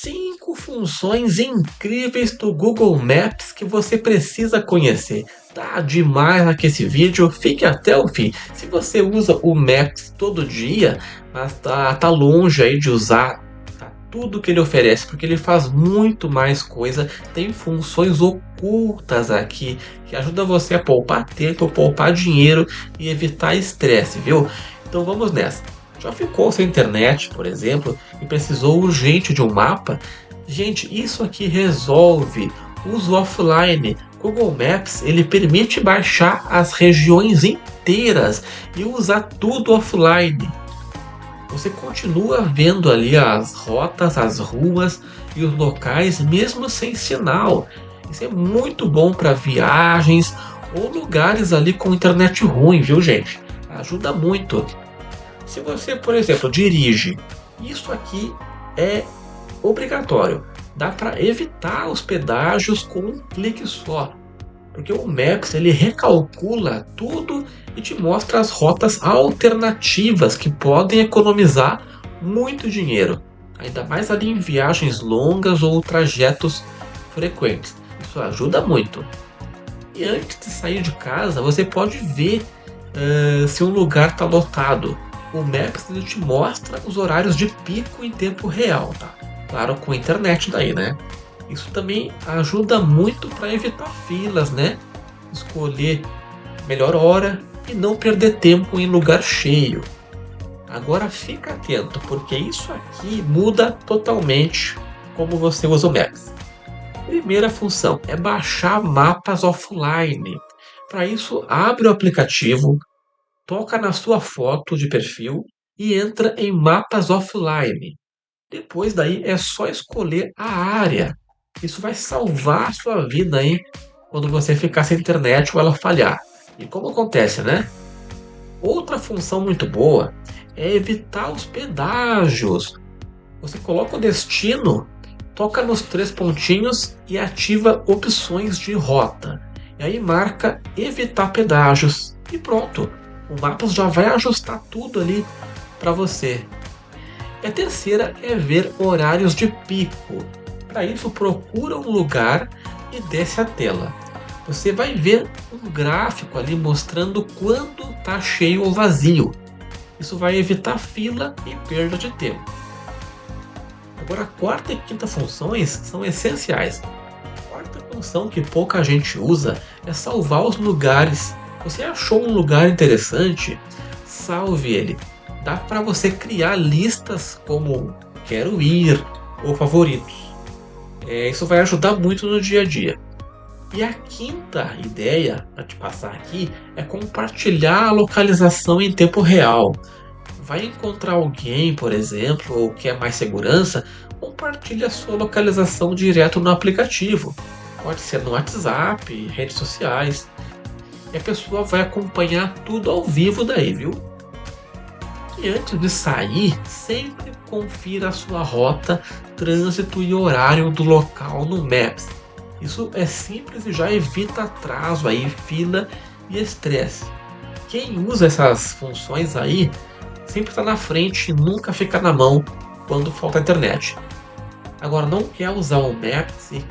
5 funções incríveis do Google Maps que você precisa conhecer. Tá demais aqui esse vídeo, fique até o fim. Se você usa o Maps todo dia, mas tá longe aí de usar tudo que ele oferece, porque ele faz muito mais coisa, tem funções ocultas aqui que ajudam você a poupar tempo, poupar dinheiro e evitar estresse, viu? Então vamos nessa. Já ficou sem internet, por exemplo, e precisou urgente de um mapa? Gente, isso aqui resolve. Uso offline. Google Maps ele permite baixar as regiões inteiras e usar tudo offline. Você continua vendo ali as rotas, as ruas e os locais mesmo sem sinal. Isso é muito bom para viagens ou lugares ali com internet ruim, viu, gente? Ajuda muito. Se você, por exemplo, dirige, isso aqui é obrigatório. Dá para evitar os pedágios com um clique só, porque o Maps ele recalcula tudo e te mostra as rotas alternativas que podem economizar muito dinheiro, ainda mais ali em viagens longas ou trajetos frequentes. Isso ajuda muito. E antes de sair de casa, você pode ver se um lugar está lotado. O Maps ele te mostra os horários de pico em tempo real, tá? Claro, com a internet daí, né? Isso também ajuda muito para evitar filas, né? Escolher melhor hora e não perder tempo em lugar cheio. Agora fica atento, porque isso aqui muda totalmente como você usa o Maps. Primeira função é baixar mapas offline. Para isso, abre o aplicativo, toca na sua foto de perfil e entra em mapas offline. Depois daí é só escolher a área. Isso vai salvar a sua vida aí quando você ficar sem internet ou ela falhar. E como acontece, né? Outra função muito boa é evitar os pedágios. Você coloca o destino, toca nos 3 pontinhos e ativa opções de rota. E aí marca evitar pedágios e pronto. O Maps já vai ajustar tudo ali para você. E a terceira é ver horários de pico. Para isso, procura um lugar e desce a tela. Você vai ver um gráfico ali mostrando quando está cheio ou vazio. Isso vai evitar fila e perda de tempo. Agora, a quarta e quinta funções são essenciais. A quarta função que pouca gente usa é salvar os lugares. Você achou um lugar interessante? Salve ele. Dá para você criar listas como quero ir ou favoritos. Isso vai ajudar muito no dia a dia. E a quinta ideia para te passar aqui é compartilhar a localização em tempo real. Vai encontrar alguém, por exemplo, ou quer mais segurança, compartilhe a sua localização direto no aplicativo. Pode ser no WhatsApp, redes sociais. E a pessoa vai acompanhar tudo ao vivo daí, viu? E antes de sair, sempre confira a sua rota, trânsito e horário do local no Maps. Isso é simples e já evita atraso aí, fila e estresse. Quem usa essas funções aí sempre está na frente e nunca fica na mão quando falta internet. Agora, não quer usar o Maps e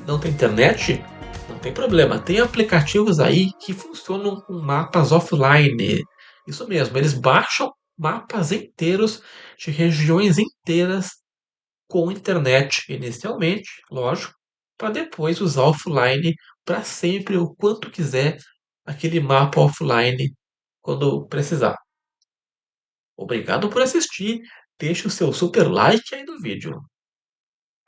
não tem internet? Não tem problema, tem aplicativos aí que funcionam com mapas offline. Isso mesmo, eles baixam mapas inteiros de regiões inteiras com internet inicialmente, lógico, para depois usar offline para sempre o quanto quiser aquele mapa offline quando precisar. Obrigado por assistir, deixe o seu super like aí no vídeo.